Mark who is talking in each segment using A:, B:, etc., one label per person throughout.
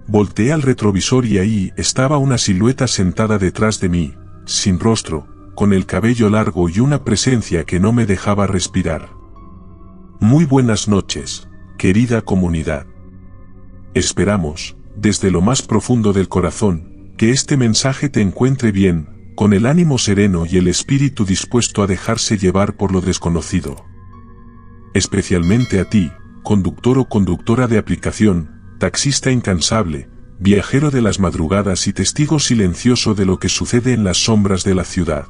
A: Volteé al retrovisor y ahí estaba una silueta sentada detrás de mí, sin rostro, con el cabello largo y una presencia que no me dejaba respirar. Muy buenas noches, querida comunidad. Esperamos, desde lo más profundo del corazón, que este mensaje te encuentre bien, con el ánimo sereno y el espíritu dispuesto a dejarse llevar por lo desconocido. Especialmente a ti, conductor o conductora de aplicación, taxista incansable, viajero de las madrugadas y testigo silencioso de lo que sucede en las sombras de la ciudad.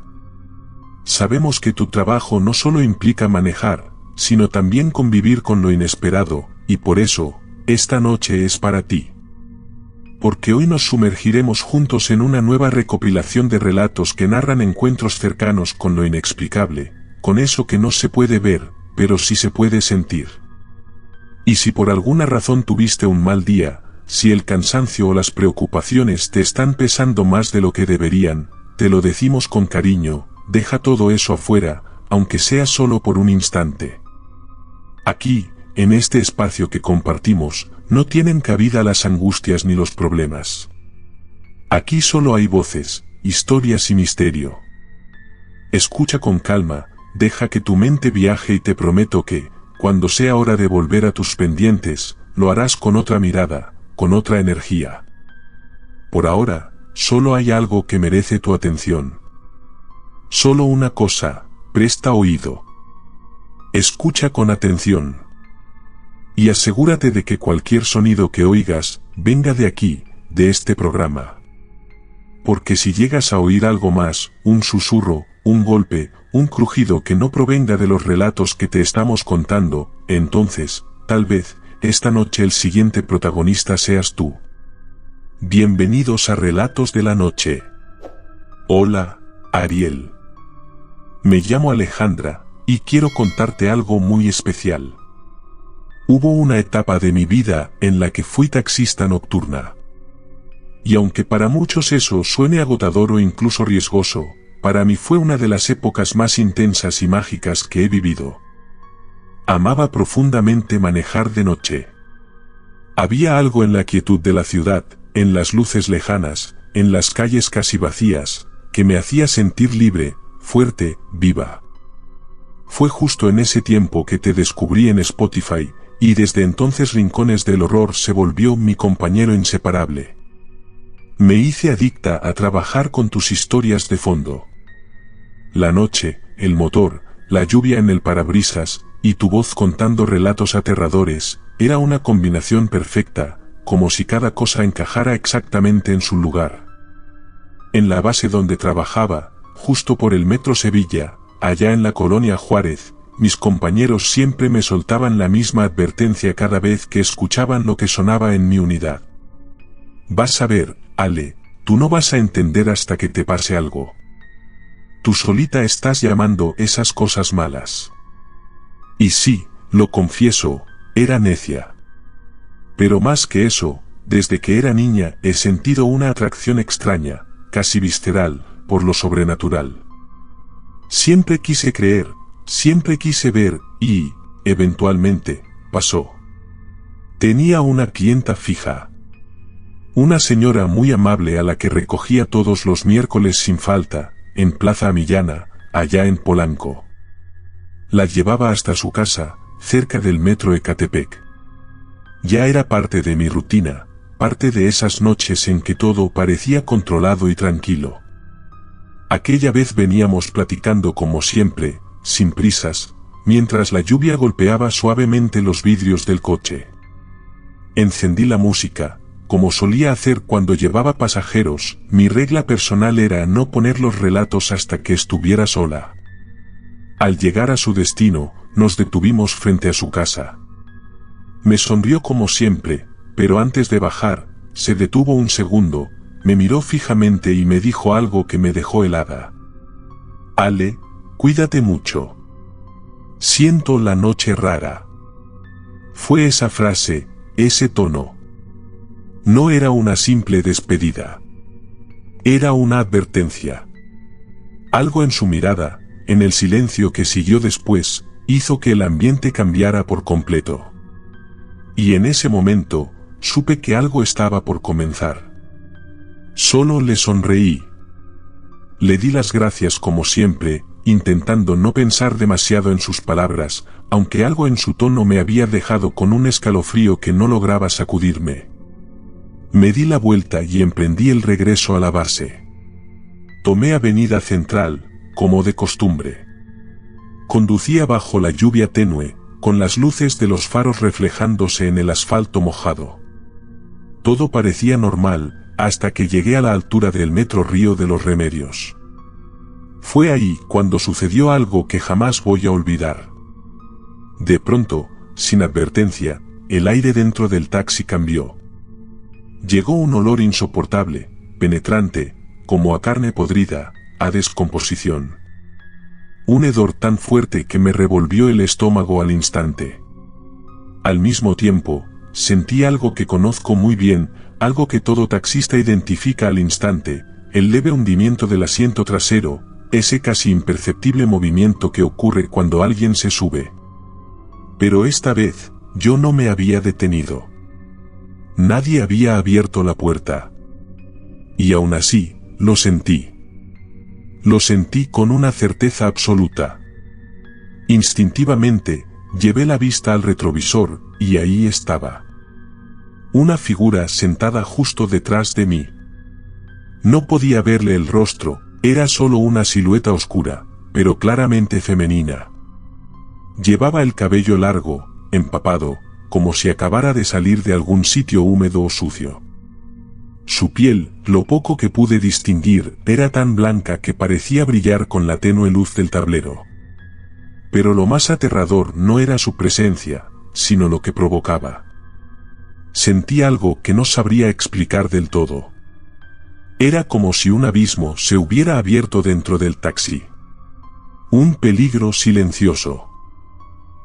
A: Sabemos que tu trabajo no solo implica manejar, sino también convivir con lo inesperado, y por eso, esta noche es para ti. Porque hoy nos sumergiremos juntos en una nueva recopilación de relatos que narran encuentros cercanos con lo inexplicable, con eso que no se puede ver, pero sí se puede sentir. Y si por alguna razón tuviste un mal día, si el cansancio o las preocupaciones te están pesando más de lo que deberían, te lo decimos con cariño, deja todo eso afuera, aunque sea solo por un instante. Aquí, en este espacio que compartimos, no tienen cabida las angustias ni los problemas. Aquí solo hay voces, historias y misterio. Escucha con calma, deja que tu mente viaje y te prometo que, cuando sea hora de volver a tus pendientes, lo harás con otra mirada, con otra energía. Por ahora, solo hay algo que merece tu atención. Solo una cosa, presta oído. Escucha con atención. Y asegúrate de que cualquier sonido que oigas, venga de aquí, de este programa. Porque si llegas a oír algo más, un susurro, un golpe, un crujido que no provenga de los relatos que te estamos contando, entonces, tal vez, esta noche el siguiente protagonista seas tú. Bienvenidos a Relatos de la Noche. Hola, Ariel. Me llamo Alejandra, y quiero contarte algo muy especial. Hubo una etapa de mi vida en la que fui taxista nocturna. Y aunque para muchos eso suene agotador o incluso riesgoso, para mí fue una de las épocas más intensas y mágicas que he vivido. Amaba profundamente manejar de noche. Había algo en la quietud de la ciudad, en las luces lejanas, en las calles casi vacías, que me hacía sentir libre, fuerte, viva. Fue justo en ese tiempo que te descubrí en Spotify, y desde entonces Rincones del Horror se volvió mi compañero inseparable. Me hice adicta a trabajar con tus historias de fondo. La noche, el motor, la lluvia en el parabrisas, y tu voz contando relatos aterradores, era una combinación perfecta, como si cada cosa encajara exactamente en su lugar. En la base donde trabajaba, justo por el Metro Sevilla, allá en la colonia Juárez, mis compañeros siempre me soltaban la misma advertencia cada vez que escuchaban lo que sonaba en mi unidad. Vas a ver, Ale, tú no vas a entender hasta que te pase algo. Tú solita estás llamando esas cosas malas. Y sí, lo confieso, era necia. Pero más que eso, desde que era niña he sentido una atracción extraña, casi visceral, por lo sobrenatural. Siempre quise creer, siempre quise ver, y, eventualmente, pasó. Tenía una clienta fija. Una señora muy amable a la que recogía todos los miércoles sin falta, en Plaza Amillana, allá en Polanco. La llevaba hasta su casa, cerca del metro Ecatepec. Ya era parte de mi rutina, parte de esas noches en que todo parecía controlado y tranquilo. Aquella vez veníamos platicando como siempre, sin prisas, mientras la lluvia golpeaba suavemente los vidrios del coche. Encendí la música. Como solía hacer cuando llevaba pasajeros, mi regla personal era no poner los relatos hasta que estuviera sola. Al llegar a su destino, nos detuvimos frente a su casa. Me sonrió como siempre, pero antes de bajar, se detuvo un segundo, me miró fijamente y me dijo algo que me dejó helada. Ale, cuídate mucho. Siento la noche rara. Fue esa frase, ese tono. No era una simple despedida. Era una advertencia. Algo en su mirada, en el silencio que siguió después, hizo que el ambiente cambiara por completo. Y en ese momento, supe que algo estaba por comenzar. Solo le sonreí. Le di las gracias como siempre, intentando no pensar demasiado en sus palabras, aunque algo en su tono me había dejado con un escalofrío que no lograba sacudirme. Me di la vuelta y emprendí el regreso a la base. Tomé Avenida Central, como de costumbre. Conducía bajo la lluvia tenue, con las luces de los faros reflejándose en el asfalto mojado. Todo parecía normal, hasta que llegué a la altura del metro Río de los Remedios. Fue ahí cuando sucedió algo que jamás voy a olvidar. De pronto, sin advertencia, el aire dentro del taxi cambió. Llegó un olor insoportable, penetrante, como a carne podrida, a descomposición. Un hedor tan fuerte que me revolvió el estómago al instante. Al mismo tiempo, sentí algo que conozco muy bien, algo que todo taxista identifica al instante, el leve hundimiento del asiento trasero, ese casi imperceptible movimiento que ocurre cuando alguien se sube. Pero esta vez, yo no me había detenido. Nadie había abierto la puerta. Y aún así, lo sentí. Lo sentí con una certeza absoluta. Instintivamente, llevé la vista al retrovisor, y ahí estaba. Una figura sentada justo detrás de mí. No podía verle el rostro, era solo una silueta oscura, pero claramente femenina. Llevaba el cabello largo, empapado, como si acabara de salir de algún sitio húmedo o sucio. Su piel, lo poco que pude distinguir, era tan blanca que parecía brillar con la tenue luz del tablero. Pero lo más aterrador no era su presencia, sino lo que provocaba. Sentí algo que no sabría explicar del todo. Era como si un abismo se hubiera abierto dentro del taxi. Un peligro silencioso.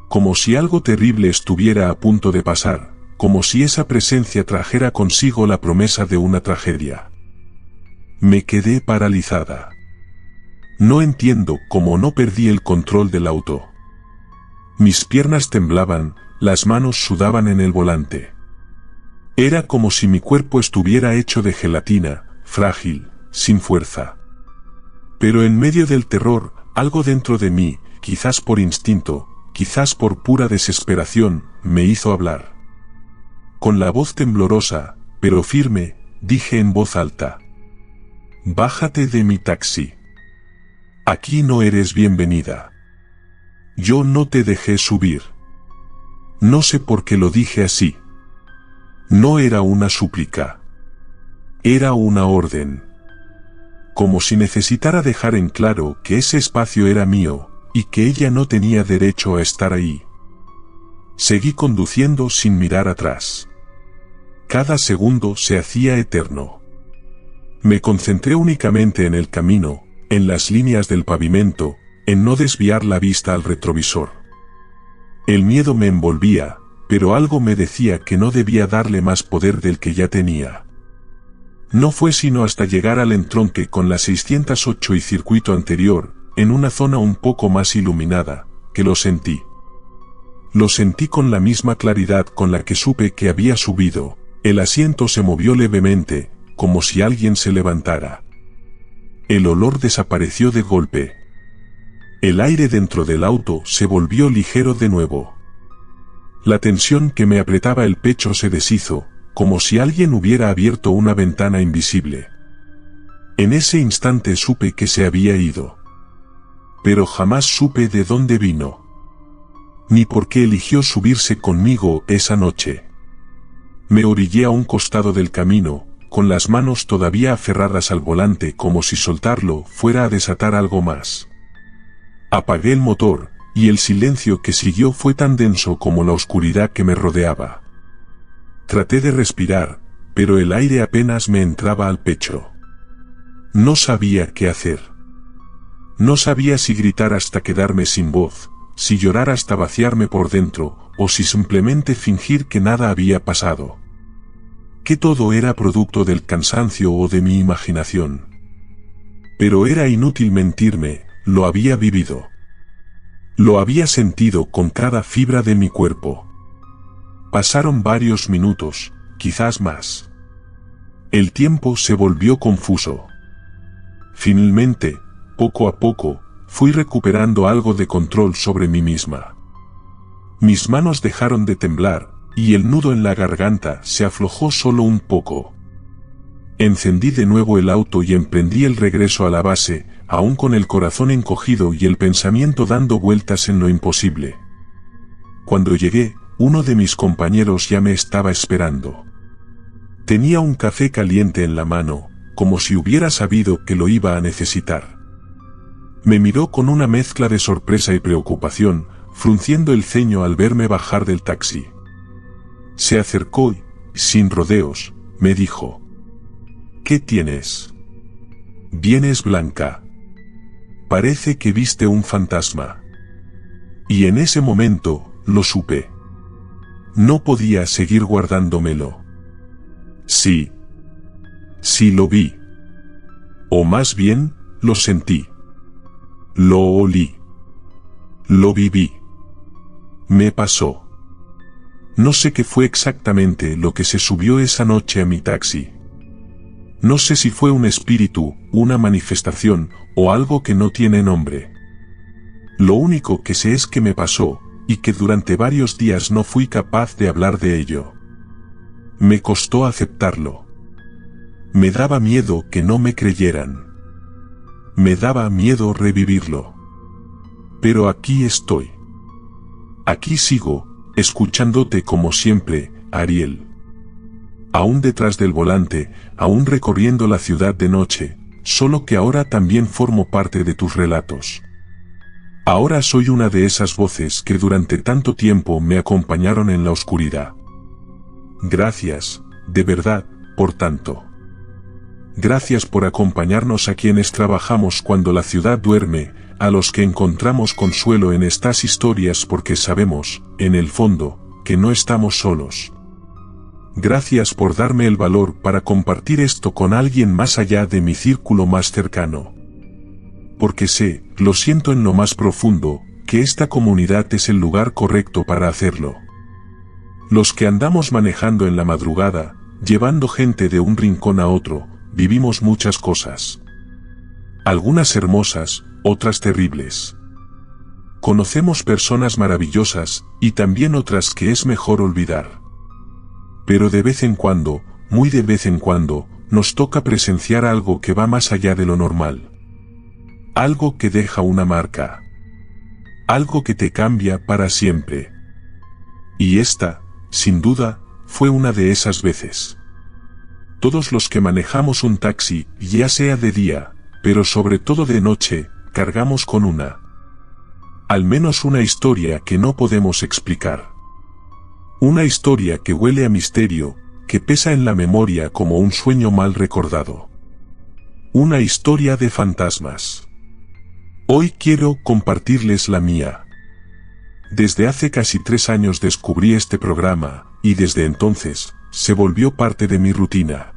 A: Como si algo terrible estuviera a punto de pasar, como si esa presencia trajera consigo la promesa de una tragedia. Me quedé paralizada. No entiendo cómo no perdí el control del auto. Mis piernas temblaban, las manos sudaban en el volante. Era como si mi cuerpo estuviera hecho de gelatina, frágil, sin fuerza. Pero en medio del terror, algo dentro de mí, quizás por instinto, quizás por pura desesperación, me hizo hablar. Con la voz temblorosa, pero firme, dije en voz alta: «Bájate de mi taxi. Aquí no eres bienvenida. Yo no te dejé subir». No sé por qué lo dije así. No era una súplica. Era una orden. Como si necesitara dejar en claro que ese espacio era mío, y que ella no tenía derecho a estar ahí. Seguí conduciendo sin mirar atrás. Cada segundo se hacía eterno. Me concentré únicamente en el camino, en las líneas del pavimento, en no desviar la vista al retrovisor. El miedo me envolvía, pero algo me decía que no debía darle más poder del que ya tenía. No fue sino hasta llegar al entronque con la 608 y circuito anterior, en una zona un poco más iluminada, que lo sentí. Lo sentí con la misma claridad con la que supe que había subido. El asiento se movió levemente, como si alguien se levantara. El olor desapareció de golpe. El aire dentro del auto se volvió ligero de nuevo. La tensión que me apretaba el pecho se deshizo, como si alguien hubiera abierto una ventana invisible. En ese instante supe que se había ido. Pero jamás supe de dónde vino. Ni por qué eligió subirse conmigo esa noche. Me orillé a un costado del camino, con las manos todavía aferradas al volante como si soltarlo fuera a desatar algo más. Apagué el motor, y el silencio que siguió fue tan denso como la oscuridad que me rodeaba. Traté de respirar, pero el aire apenas me entraba al pecho. No sabía qué hacer. No sabía si gritar hasta quedarme sin voz, si llorar hasta vaciarme por dentro, o si simplemente fingir que nada había pasado. Que todo era producto del cansancio o de mi imaginación. Pero era inútil mentirme, lo había vivido. Lo había sentido con cada fibra de mi cuerpo. Pasaron varios minutos, quizás más. El tiempo se volvió confuso. Finalmente, poco a poco, fui recuperando algo de control sobre mí misma. Mis manos dejaron de temblar, y el nudo en la garganta se aflojó solo un poco. Encendí de nuevo el auto y emprendí el regreso a la base, aún con el corazón encogido y el pensamiento dando vueltas en lo imposible. Cuando llegué, uno de mis compañeros ya me estaba esperando. Tenía un café caliente en la mano, como si hubiera sabido que lo iba a necesitar. Me miró con una mezcla de sorpresa y preocupación, frunciendo el ceño al verme bajar del taxi. Se acercó y, sin rodeos, me dijo: ¿Qué tienes? Vienes blanca. Parece que viste un fantasma. Y en ese momento, lo supe. No podía seguir guardándomelo. Sí. Sí lo vi. O más bien, lo sentí. Lo olí. Lo viví. Me pasó. No sé qué fue exactamente lo que se subió esa noche a mi taxi. No sé si fue un espíritu, una manifestación, o algo que no tiene nombre. Lo único que sé es que me pasó, y que durante varios días no fui capaz de hablar de ello. Me costó aceptarlo. Me daba miedo que no me creyeran. Me daba miedo revivirlo. Pero aquí estoy. Aquí sigo, escuchándote como siempre, Ariel. Aún detrás del volante, aún recorriendo la ciudad de noche, solo que ahora también formo parte de tus relatos. Ahora soy una de esas voces que durante tanto tiempo me acompañaron en la oscuridad. Gracias, de verdad, por tanto. Gracias por acompañarnos a quienes trabajamos cuando la ciudad duerme, a los que encontramos consuelo en estas historias porque sabemos, en el fondo, que no estamos solos. Gracias por darme el valor para compartir esto con alguien más allá de mi círculo más cercano. Porque sé, lo siento en lo más profundo, que esta comunidad es el lugar correcto para hacerlo. Los que andamos manejando en la madrugada, llevando gente de un rincón a otro, vivimos muchas cosas. Algunas hermosas, otras terribles. Conocemos personas maravillosas, y también otras que es mejor olvidar. Pero de vez en cuando, muy de vez en cuando, nos toca presenciar algo que va más allá de lo normal. Algo que deja una marca. Algo que te cambia para siempre. Y esta, sin duda, fue una de esas veces. Todos los que manejamos un taxi, ya sea de día, pero sobre todo de noche, cargamos con al menos una historia que no podemos explicar. Una historia que huele a misterio, que pesa en la memoria como un sueño mal recordado. Una historia de fantasmas. Hoy quiero compartirles la mía. Desde hace casi 3 años descubrí este programa, y desde entonces, se volvió parte de mi rutina.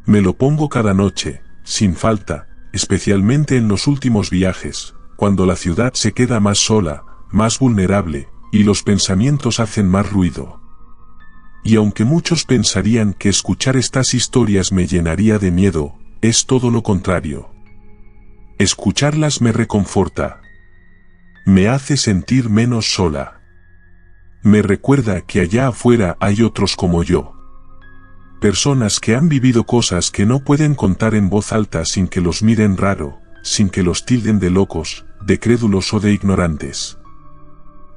A: Me lo pongo cada noche, sin falta, especialmente en los últimos viajes, cuando la ciudad se queda más sola, más vulnerable, y los pensamientos hacen más ruido. Y aunque muchos pensarían que escuchar estas historias me llenaría de miedo, es todo lo contrario. Escucharlas me reconforta. Me hace sentir menos sola. Me recuerda que allá afuera hay otros como yo. Personas que han vivido cosas que no pueden contar en voz alta sin que los miren raro, sin que los tilden de locos, de crédulos o de ignorantes.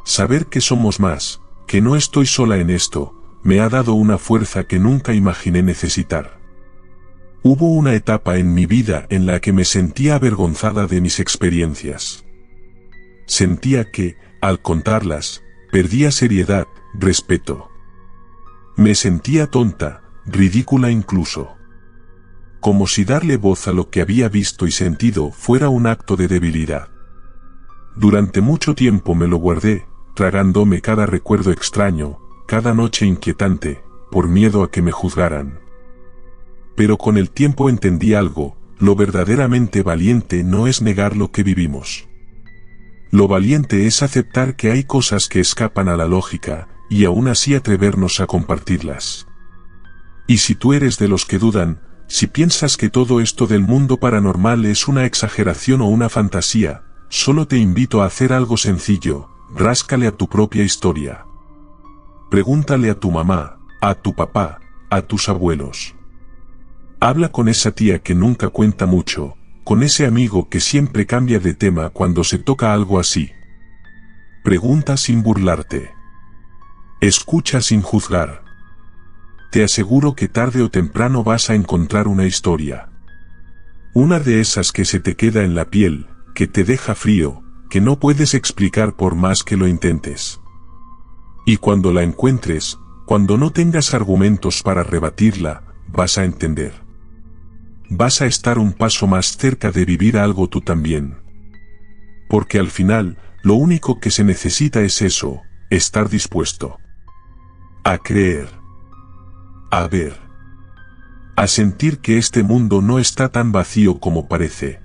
A: Saber que somos más, que no estoy sola en esto, me ha dado una fuerza que nunca imaginé necesitar. Hubo una etapa en mi vida en la que me sentía avergonzada de mis experiencias. Sentía que, al contarlas, perdía seriedad, respeto. Me sentía tonta, ridícula incluso. Como si darle voz a lo que había visto y sentido fuera un acto de debilidad. Durante mucho tiempo me lo guardé, tragándome cada recuerdo extraño, cada noche inquietante, por miedo a que me juzgaran. Pero con el tiempo entendí algo: lo verdaderamente valiente no es negar lo que vivimos. Lo valiente es aceptar que hay cosas que escapan a la lógica, y aún así atrevernos a compartirlas. Y si tú eres de los que dudan, si piensas que todo esto del mundo paranormal es una exageración o una fantasía, solo te invito a hacer algo sencillo: ráscale a tu propia historia. Pregúntale a tu mamá, a tu papá, a tus abuelos. Habla con esa tía que nunca cuenta mucho, con ese amigo que siempre cambia de tema cuando se toca algo así. Pregunta sin burlarte. Escucha sin juzgar. Te aseguro que tarde o temprano vas a encontrar una historia. Una de esas que se te queda en la piel, que te deja frío, que no puedes explicar por más que lo intentes. Y cuando la encuentres, cuando no tengas argumentos para rebatirla, vas a entender. Vas a estar un paso más cerca de vivir algo tú también. Porque al final, lo único que se necesita es eso: estar dispuesto a creer, a ver, a sentir que este mundo no está tan vacío como parece.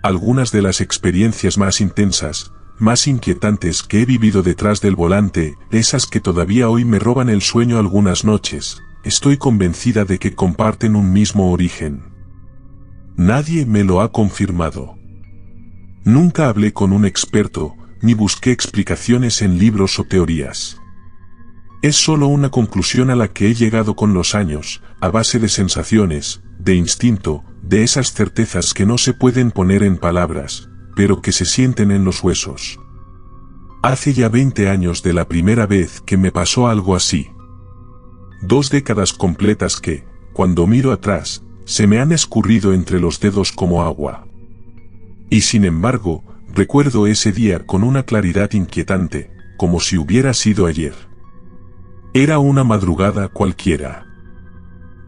A: Algunas de las experiencias más intensas, más inquietantes que he vivido detrás del volante, esas que todavía hoy me roban el sueño algunas noches, estoy convencida de que comparten un mismo origen. Nadie me lo ha confirmado. Nunca hablé con un experto, ni busqué explicaciones en libros o teorías. Es solo una conclusión a la que he llegado con los años, a base de sensaciones, de instinto, de esas certezas que no se pueden poner en palabras, pero que se sienten en los huesos. Hace ya 20 años de la primera vez que me pasó algo así. 2 décadas completas que, cuando miro atrás, se me han escurrido entre los dedos como agua. Y sin embargo, recuerdo ese día con una claridad inquietante, como si hubiera sido ayer. Era una madrugada cualquiera.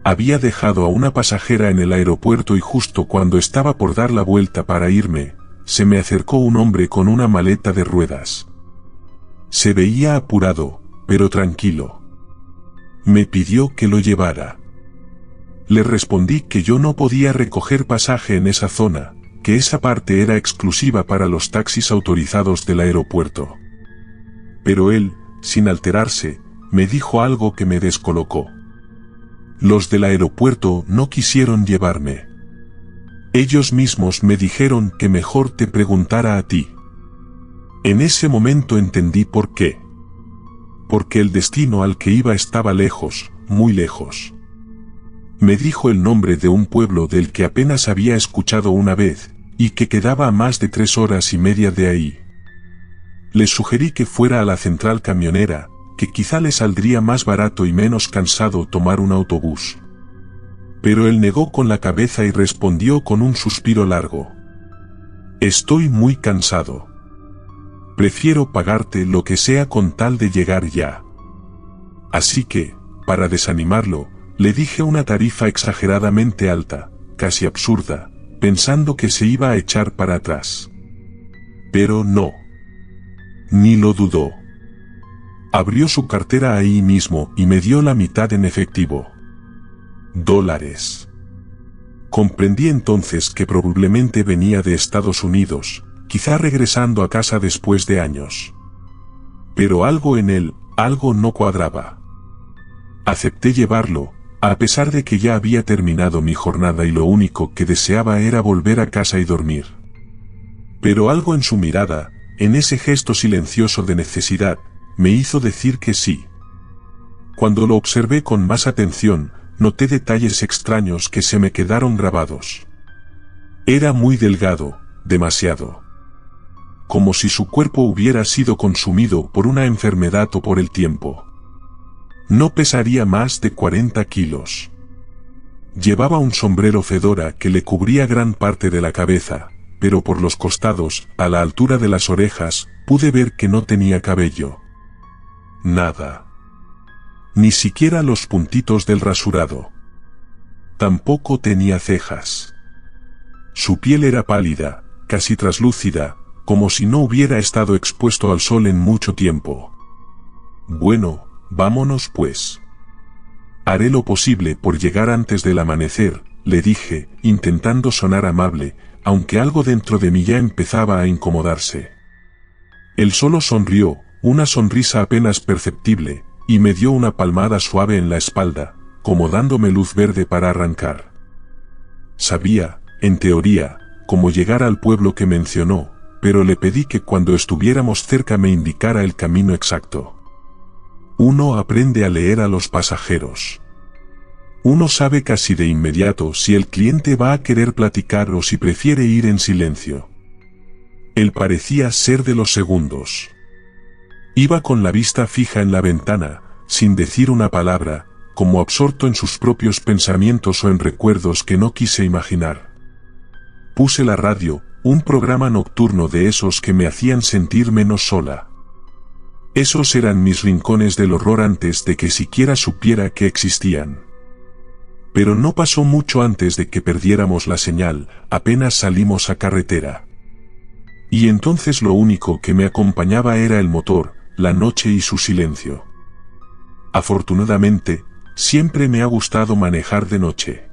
A: Había dejado a una pasajera en el aeropuerto y justo cuando estaba por dar la vuelta para irme, se me acercó un hombre con una maleta de ruedas. Se veía apurado, pero tranquilo. Me pidió que lo llevara. Le respondí que yo no podía recoger pasaje en esa zona, que esa parte era exclusiva para los taxis autorizados del aeropuerto. Pero él, sin alterarse, me dijo algo que me descolocó. Los del aeropuerto no quisieron llevarme. Ellos mismos me dijeron que mejor te preguntara a ti. En ese momento entendí por qué. Porque el destino al que iba estaba lejos, muy lejos. Me dijo el nombre de un pueblo del que apenas había escuchado una vez, y que quedaba a más de 3 horas y media de ahí. Le sugerí que fuera a la central camionera, que quizá le saldría más barato y menos cansado tomar un autobús. Pero él negó con la cabeza y respondió con un suspiro largo. Estoy muy cansado. Prefiero pagarte lo que sea con tal de llegar ya. Así que, para desanimarlo, le dije una tarifa exageradamente alta, casi absurda, pensando que se iba a echar para atrás. Pero no. Ni lo dudó. Abrió su cartera ahí mismo y me dio la mitad en efectivo. $. Comprendí entonces que probablemente venía de Estados Unidos, quizá regresando a casa después de años. Pero algo en él, algo no cuadraba. Acepté llevarlo, a pesar de que ya había terminado mi jornada y lo único que deseaba era volver a casa y dormir. Pero algo en su mirada, en ese gesto silencioso de necesidad, me hizo decir que sí. Cuando lo observé con más atención, noté detalles extraños que se me quedaron grabados. Era muy delgado, demasiado. Como si su cuerpo hubiera sido consumido por una enfermedad o por el tiempo. No pesaría más de 40 kilos. Llevaba un sombrero fedora que le cubría gran parte de la cabeza, pero por los costados, a la altura de las orejas, pude ver que no tenía cabello. Nada. Ni siquiera los puntitos del rasurado. Tampoco tenía cejas. Su piel era pálida, casi traslúcida, como si no hubiera estado expuesto al sol en mucho tiempo. Bueno, vámonos pues. Haré lo posible por llegar antes del amanecer, le dije, intentando sonar amable, aunque algo dentro de mí ya empezaba a incomodarse. Él solo sonrió, una sonrisa apenas perceptible, y me dio una palmada suave en la espalda, como dándome luz verde para arrancar. Sabía, en teoría, cómo llegar al pueblo que mencionó, pero le pedí que cuando estuviéramos cerca me indicara el camino exacto. Uno aprende a leer a los pasajeros. Uno sabe casi de inmediato si el cliente va a querer platicar o si prefiere ir en silencio. Él parecía ser de los segundos. Iba con la vista fija en la ventana, sin decir una palabra, como absorto en sus propios pensamientos o en recuerdos que no quise imaginar. Puse la radio, un programa nocturno de esos que me hacían sentir menos sola. Esos eran mis rincones del horror antes de que siquiera supiera que existían. Pero no pasó mucho antes de que perdiéramos la señal, apenas salimos a carretera. Y entonces lo único que me acompañaba era el motor, la noche y su silencio. Afortunadamente, siempre me ha gustado manejar de noche.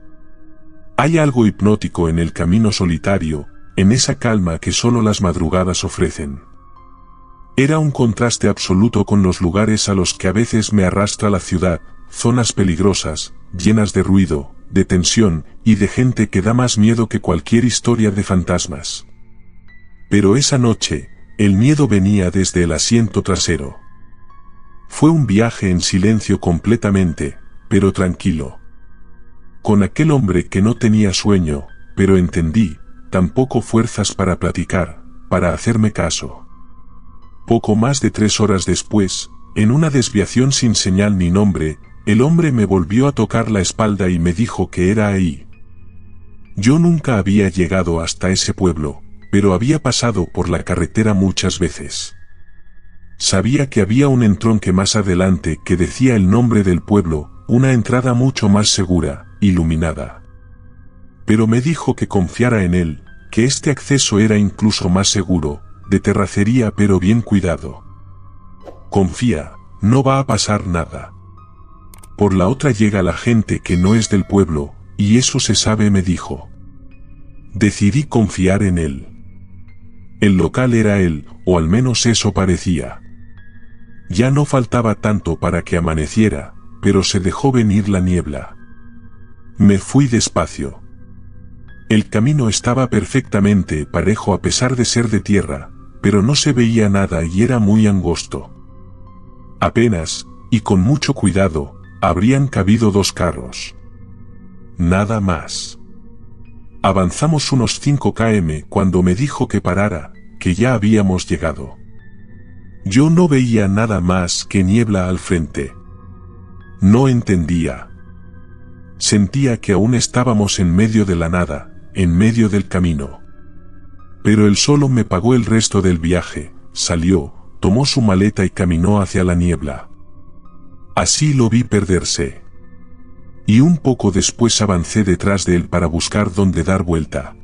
A: Hay algo hipnótico en el camino solitario, en esa calma que solo las madrugadas ofrecen. Era un contraste absoluto con los lugares a los que a veces me arrastra la ciudad, zonas peligrosas, llenas de ruido, de tensión y de gente que da más miedo que cualquier historia de fantasmas. Pero esa noche, el miedo venía desde el asiento trasero. Fue un viaje en silencio completamente, pero tranquilo. Con aquel hombre que no tenía sueño, pero entendí, tampoco fuerzas para platicar, para hacerme caso. Poco más de 3 horas después, en una desviación sin señal ni nombre, el hombre me volvió a tocar la espalda y me dijo que era ahí. Yo nunca había llegado hasta ese pueblo, pero había pasado por la carretera muchas veces. Sabía que había un entronque más adelante que decía el nombre del pueblo, una entrada mucho más segura, iluminada. Pero me dijo que confiara en él, que este acceso era incluso más seguro, de terracería pero bien cuidado. Confía, no va a pasar nada. Por la otra llega la gente que no es del pueblo, y eso se sabe, me dijo. Decidí confiar en él. El local era él, o al menos eso parecía. Ya no faltaba tanto para que amaneciera, pero se dejó venir la niebla. Me fui despacio. El camino estaba perfectamente parejo a pesar de ser de tierra, pero no se veía nada y era muy angosto. Apenas, y con mucho cuidado, habrían cabido 2 carros. Nada más. Avanzamos unos 5 km cuando me dijo que parara, que ya habíamos llegado. Yo no veía nada más que niebla al frente. No entendía. Sentía que aún estábamos en medio de la nada, en medio del camino. Pero él solo me pagó el resto del viaje, salió, tomó su maleta y caminó hacia la niebla. Así lo vi perderse. Y un poco después avancé detrás de él para buscar dónde dar vuelta.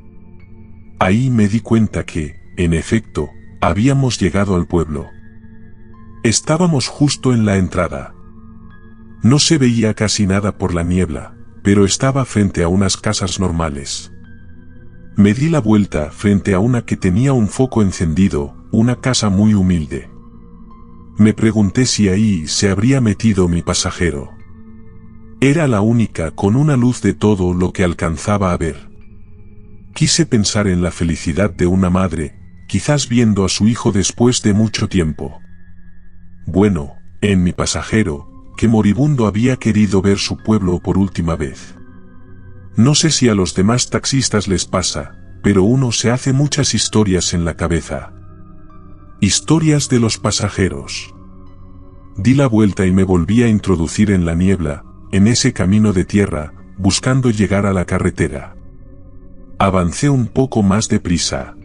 A: Ahí me di cuenta que, en efecto, habíamos llegado al pueblo. Estábamos justo en la entrada. No se veía casi nada por la niebla, pero estaba frente a unas casas normales. Me di la vuelta frente a una que tenía un foco encendido, una casa muy humilde. Me pregunté si ahí se habría metido mi pasajero. Era la única con una luz de todo lo que alcanzaba a ver. Quise pensar en la felicidad de una madre, quizás viendo a su hijo después de mucho tiempo. Bueno, en mi pasajero, que moribundo había querido ver su pueblo por última vez. No sé si a los demás taxistas les pasa, pero uno se hace muchas historias en la cabeza. Historias de los pasajeros. Di la vuelta y me volví a introducir en la niebla, en ese camino de tierra, buscando llegar a la carretera. Avancé un poco más deprisa.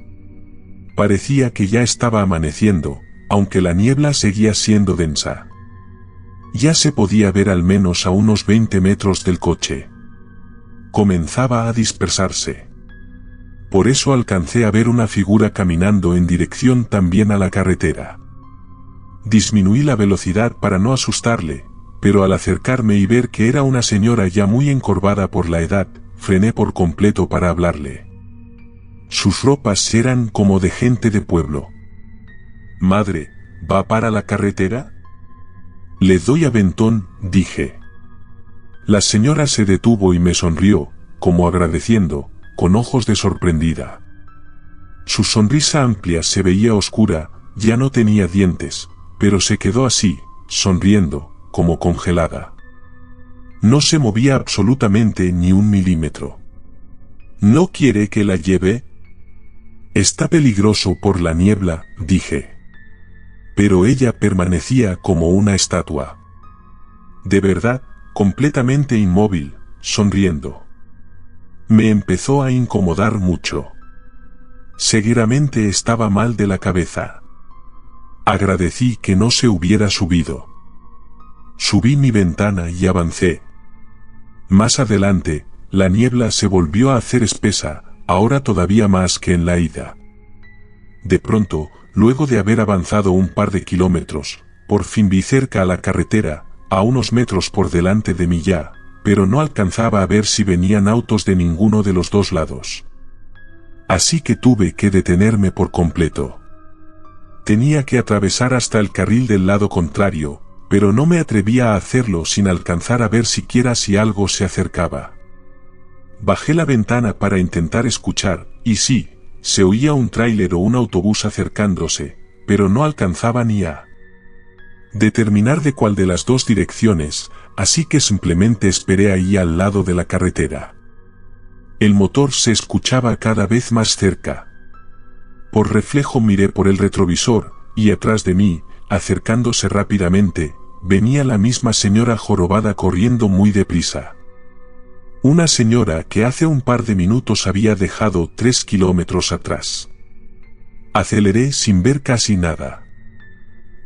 A: Parecía que ya estaba amaneciendo, aunque la niebla seguía siendo densa. Ya se podía ver al menos a unos 20 metros del coche. Comenzaba a dispersarse. Por eso alcancé a ver una figura caminando en dirección también a la carretera. Disminuí la velocidad para no asustarle, pero al acercarme y ver que era una señora ya muy encorvada por la edad, frené por completo para hablarle. Sus ropas eran como de gente de pueblo. «Madre, ¿va para la carretera?» «Le doy aventón», dije. La señora se detuvo y me sonrió, como agradeciendo, con ojos de sorprendida. Su sonrisa amplia se veía oscura, ya no tenía dientes, pero se quedó así, sonriendo, como congelada. No se movía absolutamente ni un milímetro. ¿No quiere que la lleve? Está peligroso por la niebla, dije. Pero ella permanecía como una estatua. De verdad, completamente inmóvil, sonriendo. Me empezó a incomodar mucho. Seguramente estaba mal de la cabeza. Agradecí que no se hubiera subido. Subí mi ventana y avancé. Más adelante, la niebla se volvió a hacer espesa, ahora todavía más que en la ida. De pronto, luego de haber avanzado un par de kilómetros, por fin vi cerca a la carretera, a unos metros por delante de mí ya, pero no alcanzaba a ver si venían autos de ninguno de los dos lados. Así que tuve que detenerme por completo. Tenía que atravesar hasta el carril del lado contrario, pero no me atrevía a hacerlo sin alcanzar a ver siquiera si algo se acercaba. Bajé la ventana para intentar escuchar, y sí, se oía un tráiler o un autobús acercándose, pero no alcanzaba ni a determinar de cuál de las dos direcciones, así que simplemente esperé ahí al lado de la carretera. El motor se escuchaba cada vez más cerca. Por reflejo miré por el retrovisor, y atrás de mí, acercándose rápidamente, venía la misma señora jorobada corriendo muy deprisa. Una señora que hace un par de minutos había dejado 3 kilómetros atrás. Aceleré sin ver casi nada.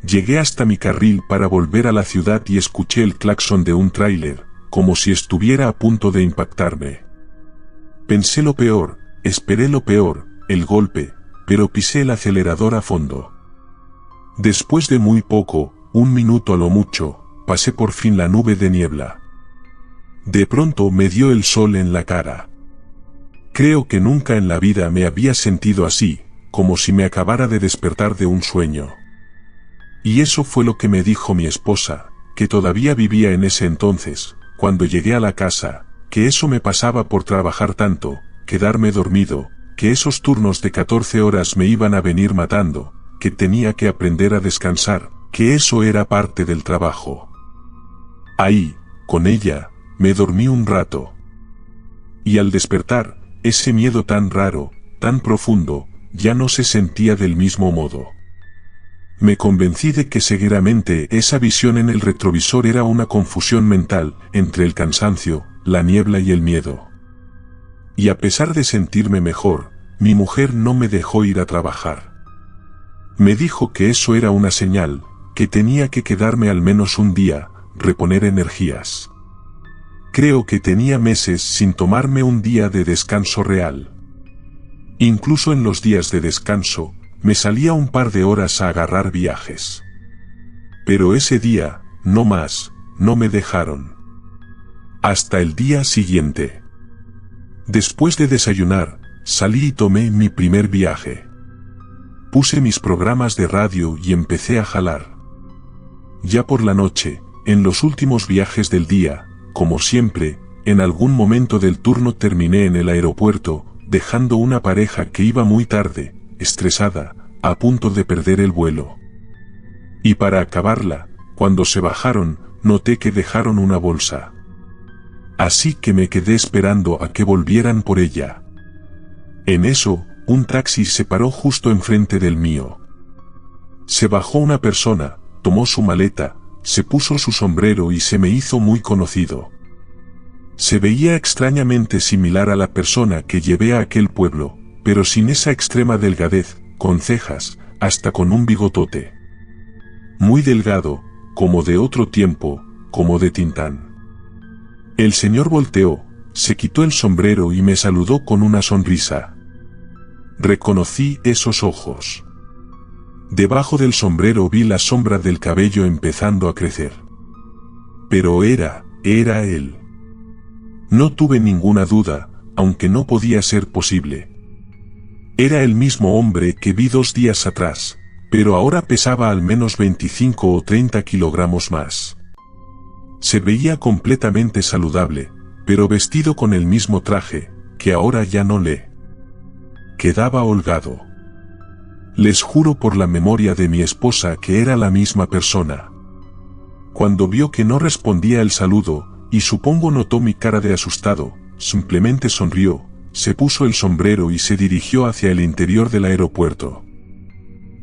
A: Llegué hasta mi carril para volver a la ciudad y escuché el claxon de un tráiler, como si estuviera a punto de impactarme. Pensé lo peor, esperé lo peor, el golpe, pero pisé el acelerador a fondo. Después de muy poco, 1 minuto a lo mucho, pasé por fin la nube de niebla. De pronto me dio el sol en la cara. Creo que nunca en la vida me había sentido así, como si me acabara de despertar de un sueño. Y eso fue lo que me dijo mi esposa, que todavía vivía en ese entonces, cuando llegué a la casa, que eso me pasaba por trabajar tanto, quedarme dormido, que esos turnos de 14 horas me iban a venir matando, que tenía que aprender a descansar, que eso era parte del trabajo. Ahí, con ella, me dormí un rato. Y al despertar, ese miedo tan raro, tan profundo, ya no se sentía del mismo modo. Me convencí de que seguramente esa visión en el retrovisor era una confusión mental entre el cansancio, la niebla y el miedo. Y a pesar de sentirme mejor, mi mujer no me dejó ir a trabajar. Me dijo que eso era una señal, que tenía que quedarme al menos un día, reponer energías. Creo que tenía meses sin tomarme un día de descanso real. Incluso en los días de descanso, me salía un par de horas a agarrar viajes. Pero ese día, no más, no me dejaron. Hasta el día siguiente. Después de desayunar, salí y tomé mi primer viaje. Puse mis programas de radio y empecé a jalar. Ya por la noche, en los últimos viajes del día, como siempre, en algún momento del turno terminé en el aeropuerto, dejando una pareja que iba muy tarde, estresada, a punto de perder el vuelo. Y para acabarla, cuando se bajaron, noté que dejaron una bolsa. Así que me quedé esperando a que volvieran por ella. En eso, un taxi se paró justo enfrente del mío. Se bajó una persona, tomó su maleta, se puso su sombrero y se me hizo muy conocido. Se veía extrañamente similar a la persona que llevé a aquel pueblo, pero sin esa extrema delgadez, con cejas, hasta con un bigotote. Muy delgado, como de otro tiempo, como de Tintán. El señor volteó, se quitó el sombrero y me saludó con una sonrisa. Reconocí esos ojos. Debajo del sombrero vi la sombra del cabello empezando a crecer. Pero era él. No tuve ninguna duda, aunque no podía ser posible. Era el mismo hombre que vi 2 días atrás, pero ahora pesaba al menos 25 o 30 kilogramos más. Se veía completamente saludable, pero vestido con el mismo traje, que ahora ya no le quedaba holgado. Les juro por la memoria de mi esposa que era la misma persona. Cuando vio que no respondía el saludo, y supongo notó mi cara de asustado, simplemente sonrió, se puso el sombrero y se dirigió hacia el interior del aeropuerto.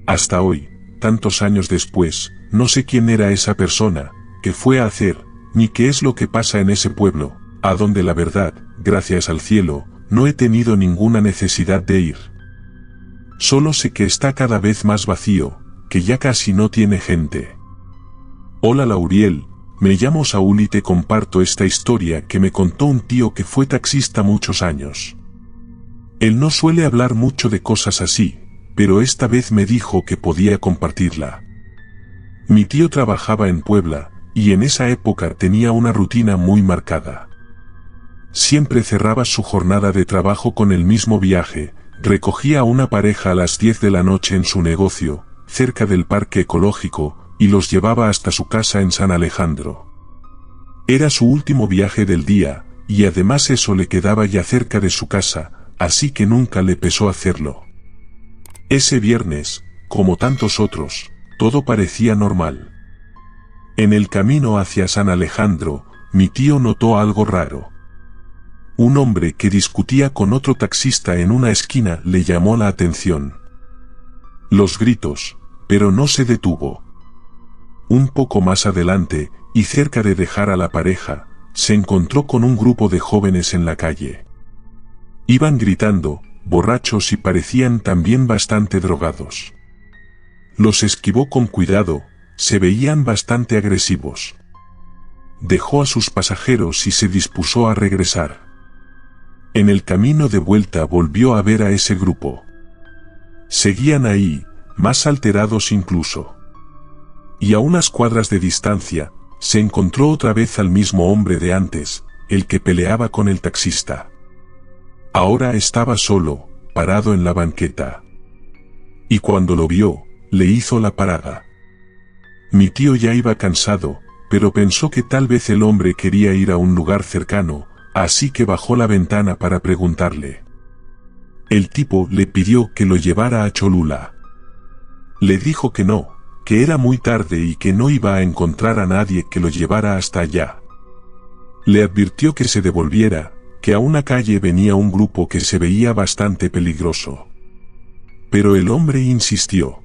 A: Hasta hoy, tantos años después, no sé quién era esa persona, qué fue a hacer, ni qué es lo que pasa en ese pueblo, a donde la verdad, gracias al cielo, no he tenido ninguna necesidad de ir. Solo sé que está cada vez más vacío, que ya casi no tiene gente. Hola Lauriel, me llamo Saúl y te comparto esta historia que me contó un tío que fue taxista muchos años. Él no suele hablar mucho de cosas así, pero esta vez me dijo que podía compartirla. Mi tío trabajaba en Puebla, y en esa época tenía una rutina muy marcada. Siempre cerraba su jornada de trabajo con el mismo viaje, recogía a una pareja a las 10 de la noche en su negocio, cerca del parque ecológico, y los llevaba hasta su casa en San Alejandro. Era su último viaje del día, y además eso le quedaba ya cerca de su casa, así que nunca le pesó hacerlo. Ese viernes, como tantos otros, todo parecía normal. En el camino hacia San Alejandro, mi tío notó algo raro. Un hombre que discutía con otro taxista en una esquina le llamó la atención. Los gritos, pero no se detuvo. Un poco más adelante, y cerca de dejar a la pareja, se encontró con un grupo de jóvenes en la calle. Iban gritando, borrachos y parecían también bastante drogados. Los esquivó con cuidado, se veían bastante agresivos. Dejó a sus pasajeros y se dispuso a regresar. En el camino de vuelta volvió a ver a ese grupo. Seguían ahí, más alterados incluso. Y a unas cuadras de distancia, se encontró otra vez al mismo hombre de antes, el que peleaba con el taxista. Ahora estaba solo, parado en la banqueta. Y cuando lo vio, le hizo la parada. Mi tío ya iba cansado, pero pensó que tal vez el hombre quería ir a un lugar cercano, así que bajó la ventana para preguntarle. El tipo le pidió que lo llevara a Cholula. Le dijo que no, que era muy tarde y que no iba a encontrar a nadie que lo llevara hasta allá. Le advirtió que se devolviera, que a una calle venía un grupo que se veía bastante peligroso. Pero el hombre insistió.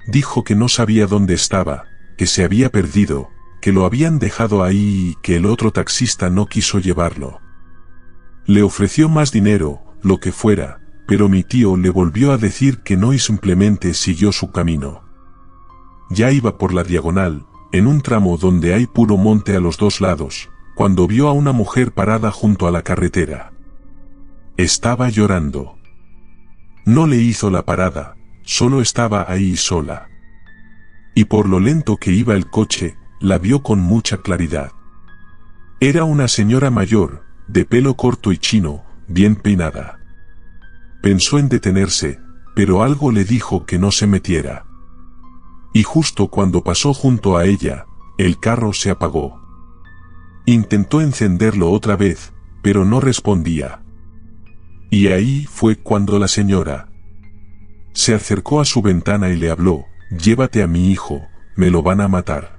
A: Dijo que no sabía dónde estaba, que se había perdido, que lo habían dejado ahí y que el otro taxista no quiso llevarlo. Le ofreció más dinero, lo que fuera, pero mi tío le volvió a decir que no y simplemente siguió su camino. Ya iba por la diagonal, en un tramo donde hay puro monte a los dos lados, cuando vio a una mujer parada junto a la carretera. Estaba llorando. No le hizo la parada, solo estaba ahí sola. Y por lo lento que iba el coche, la vio con mucha claridad. Era una señora mayor, de pelo corto y chino, bien peinada. Pensó en detenerse, pero algo le dijo que no se metiera. Y justo cuando pasó junto a ella, el carro se apagó. Intentó encenderlo otra vez, pero no respondía. Y ahí fue cuando la señora se acercó a su ventana y le habló: «Llévate a mi hijo, me lo van a matar».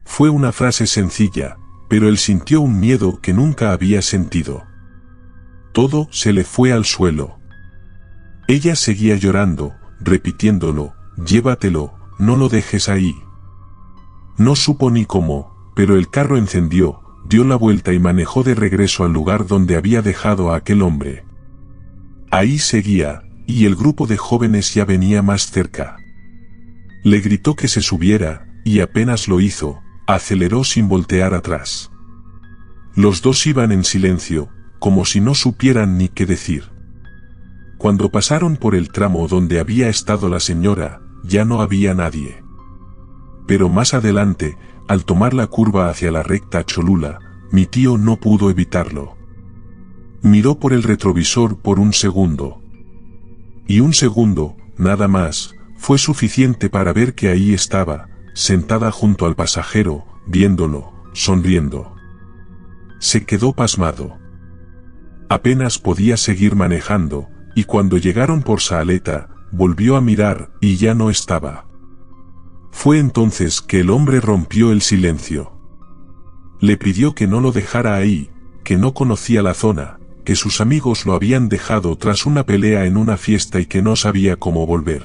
A: Fue una frase sencilla, pero él sintió un miedo que nunca había sentido. Todo se le fue al suelo. Ella seguía llorando, repitiéndolo: «Llévatelo, no lo dejes ahí». No supo ni cómo, pero el carro encendió, dio la vuelta y manejó de regreso al lugar donde había dejado a aquel hombre. Ahí seguía, y el grupo de jóvenes ya venía más cerca. Le gritó que se subiera, y apenas lo hizo, aceleró sin voltear atrás. Los dos iban en silencio, como si no supieran ni qué decir. Cuando pasaron por el tramo donde había estado la señora, ya no había nadie. Pero más adelante, al tomar la curva hacia la recta Cholula, mi tío no pudo evitarlo. Miró por el retrovisor por un segundo. Y un segundo, nada más, fue suficiente para ver que ahí estaba, sentada junto al pasajero, viéndolo, sonriendo. Se quedó pasmado. Apenas podía seguir manejando, y cuando llegaron por Saaleta, volvió a mirar, y ya no estaba. Fue entonces que el hombre rompió el silencio. Le pidió que no lo dejara ahí, que no conocía la zona, que sus amigos lo habían dejado tras una pelea en una fiesta y que no sabía cómo volver.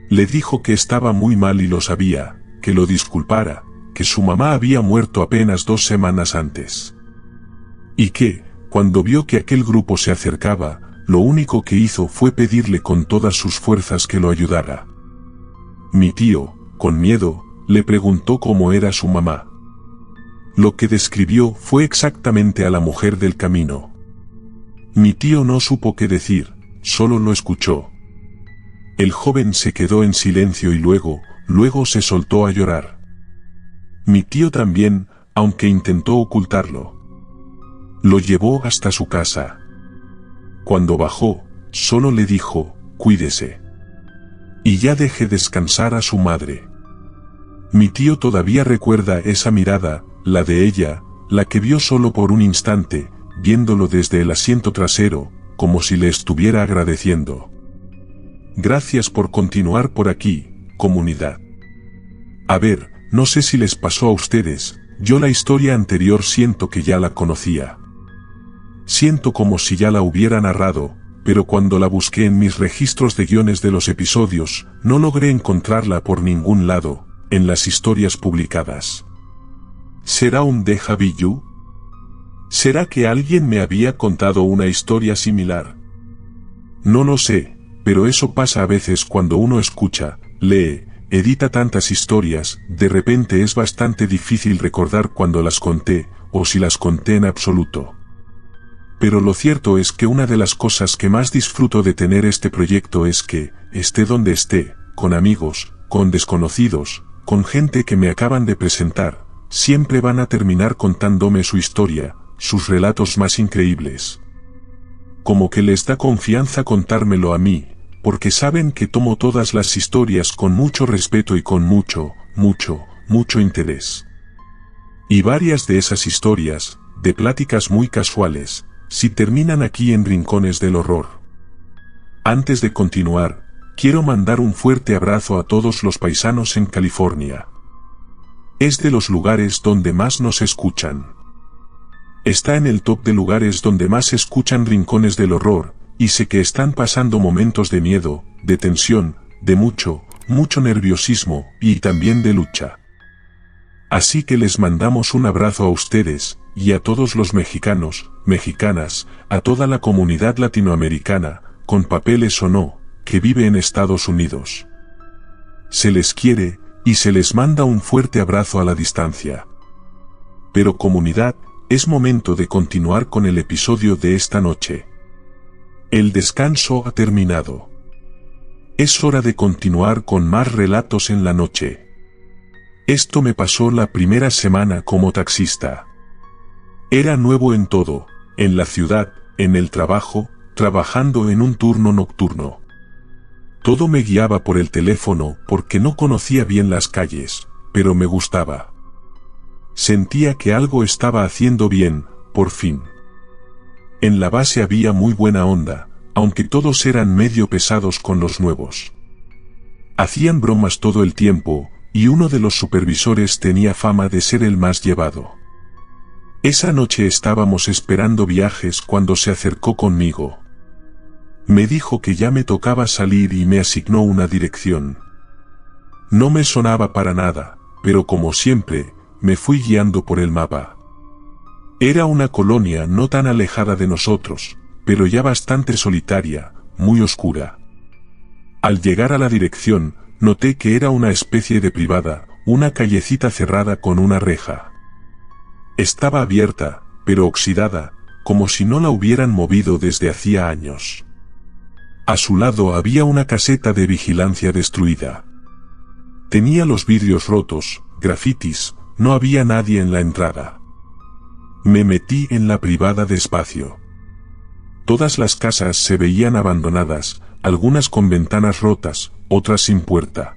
A: Le dijo que estaba muy mal y lo sabía, que lo disculpara, que su mamá había muerto apenas 2 semanas antes. Y que, cuando vio que aquel grupo se acercaba, lo único que hizo fue pedirle con todas sus fuerzas que lo ayudara. Mi tío, con miedo, le preguntó cómo era su mamá. Lo que describió fue exactamente a la mujer del camino. Mi tío no supo qué decir, solo lo escuchó. El joven se quedó en silencio y luego se soltó a llorar. Mi tío también, aunque intentó ocultarlo. Lo llevó hasta su casa. Cuando bajó, solo le dijo, cuídese. Y ya deje descansar a su madre. Mi tío todavía recuerda esa mirada, la de ella, la que vio solo por un instante, viéndolo desde el asiento trasero, como si le estuviera agradeciendo. Gracias por continuar por aquí, comunidad. A ver, no sé si les pasó a ustedes, yo la historia anterior siento que ya la conocía. Siento como si ya la hubiera narrado, pero cuando la busqué en mis registros de guiones de los episodios, no logré encontrarla por ningún lado, en las historias publicadas. ¿Será un déjà vu? ¿Será que alguien me había contado una historia similar? No lo sé, pero eso pasa a veces cuando uno escucha, lee, edita tantas historias, de repente es bastante difícil recordar cuando las conté, o si las conté en absoluto. Pero lo cierto es que una de las cosas que más disfruto de tener este proyecto es que, esté donde esté, con amigos, con desconocidos, con gente que me acaban de presentar, siempre van a terminar contándome su historia, sus relatos más increíbles. Como que les da confianza contármelo a mí, porque saben que tomo todas las historias con mucho respeto y con mucho interés. Y varias de esas historias, de pláticas muy casuales, si terminan aquí en Rincones del Horror. Antes de continuar, quiero mandar un fuerte abrazo a todos los paisanos en California. Es de los lugares donde más nos escuchan. Está en el top de lugares donde más se escuchan Rincones del Horror, y sé que están pasando momentos de miedo, de tensión, de mucho nerviosismo, y también de lucha. Así que les mandamos un abrazo a ustedes, y a todos los mexicanos, mexicanas, a toda la comunidad latinoamericana, con papeles o no, que vive en Estados Unidos. Se les quiere, y se les manda un fuerte abrazo a la distancia. Pero comunidad, es momento de continuar con el episodio de esta noche. El descanso ha terminado. Es hora de continuar con más relatos en la noche. Esto me pasó la primera semana como taxista. Era nuevo en todo, en la ciudad, en el trabajo, trabajando en un turno nocturno. Todo me guiaba por el teléfono porque no conocía bien las calles, pero me gustaba. Sentía que algo estaba haciendo bien, por fin. En la base había muy buena onda, aunque todos eran medio pesados con los nuevos. Hacían bromas todo el tiempo, y uno de los supervisores tenía fama de ser el más llevado. Esa noche estábamos esperando viajes cuando se acercó conmigo. Me dijo que ya me tocaba salir y me asignó una dirección. No me sonaba para nada, pero como siempre, me fui guiando por el mapa. Era una colonia no tan alejada de nosotros, pero ya bastante solitaria, muy oscura. Al llegar a la dirección, noté que era una especie de privada, una callecita cerrada con una reja. Estaba abierta, pero oxidada, como si no la hubieran movido desde hacía años. A su lado había una caseta de vigilancia destruida. Tenía los vidrios rotos, grafitis, no había nadie en la entrada. Me metí en la privada despacio. Todas las casas se veían abandonadas, algunas con ventanas rotas, otras sin puerta.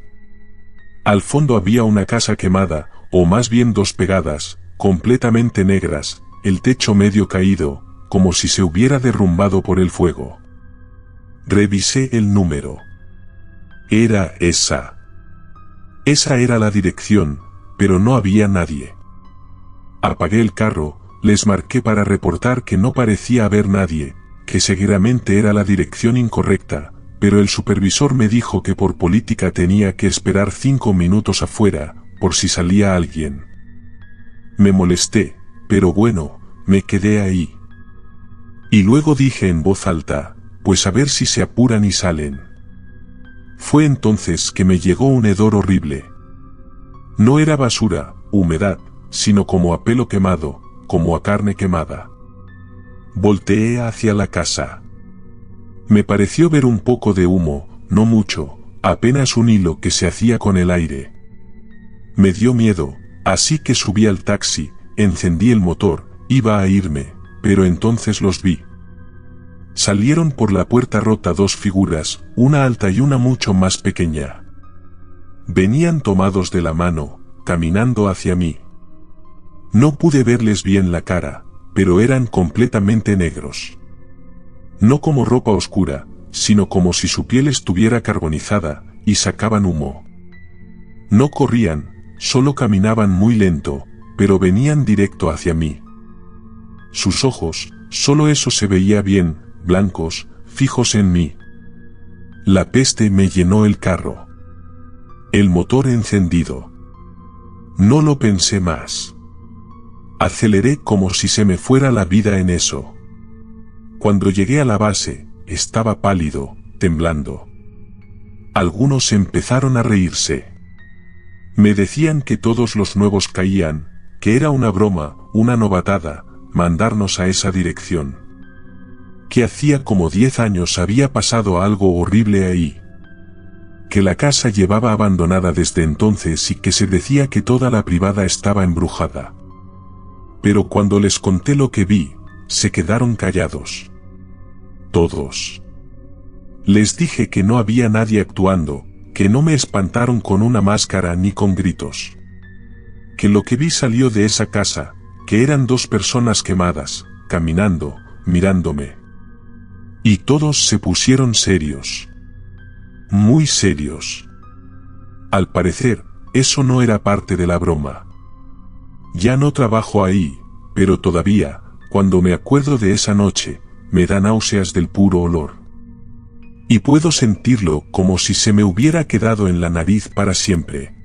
A: Al fondo había una casa quemada, o más bien dos pegadas, completamente negras, el techo medio caído, como si se hubiera derrumbado por el fuego. Revisé el número. Era esa. Esa era la dirección, pero no había nadie. Apagué el carro, les marqué para reportar que no parecía haber nadie, que seguramente era la dirección incorrecta, pero el supervisor me dijo que por política tenía que esperar 5 minutos afuera, por si salía alguien. Me molesté, pero bueno, me quedé ahí. Y luego dije en voz alta, pues a ver si se apuran y salen. Fue entonces que me llegó un hedor horrible. No era basura, humedad, sino como a pelo quemado, como a carne quemada. Volteé hacia la casa. Me pareció ver un poco de humo, no mucho, apenas un hilo que se hacía con el aire. Me dio miedo, así que subí al taxi, encendí el motor, iba a irme, pero entonces los vi. Salieron por la puerta rota dos figuras, una alta y una mucho más pequeña. Venían tomados de la mano, caminando hacia mí. No pude verles bien la cara, pero eran completamente negros. No como ropa oscura, sino como si su piel estuviera carbonizada, y sacaban humo. No corrían, solo caminaban muy lento, pero venían directo hacia mí. Sus ojos, solo eso se veía bien, blancos, fijos en mí. La peste me llenó el carro. El motor encendido. No lo pensé más. Aceleré como si se me fuera la vida en eso. Cuando llegué a la base, estaba pálido, temblando. Algunos empezaron a reírse. Me decían que todos los nuevos caían, que era una broma, una novatada, mandarnos a esa dirección. Que hacía como 10 años había pasado algo horrible ahí. Que la casa llevaba abandonada desde entonces y que se decía que toda la privada estaba embrujada. Pero cuando les conté lo que vi, se quedaron callados. Todos. Les dije que no había nadie actuando, que no me espantaron con una máscara ni con gritos. Que lo que vi salió de esa casa, que eran dos personas quemadas, caminando, mirándome. Y todos se pusieron serios. Muy serios. Al parecer, eso no era parte de la broma. Ya no trabajo ahí, pero todavía, cuando me acuerdo de esa noche, me da náuseas del puro olor. Y puedo sentirlo como si se me hubiera quedado en la nariz para siempre.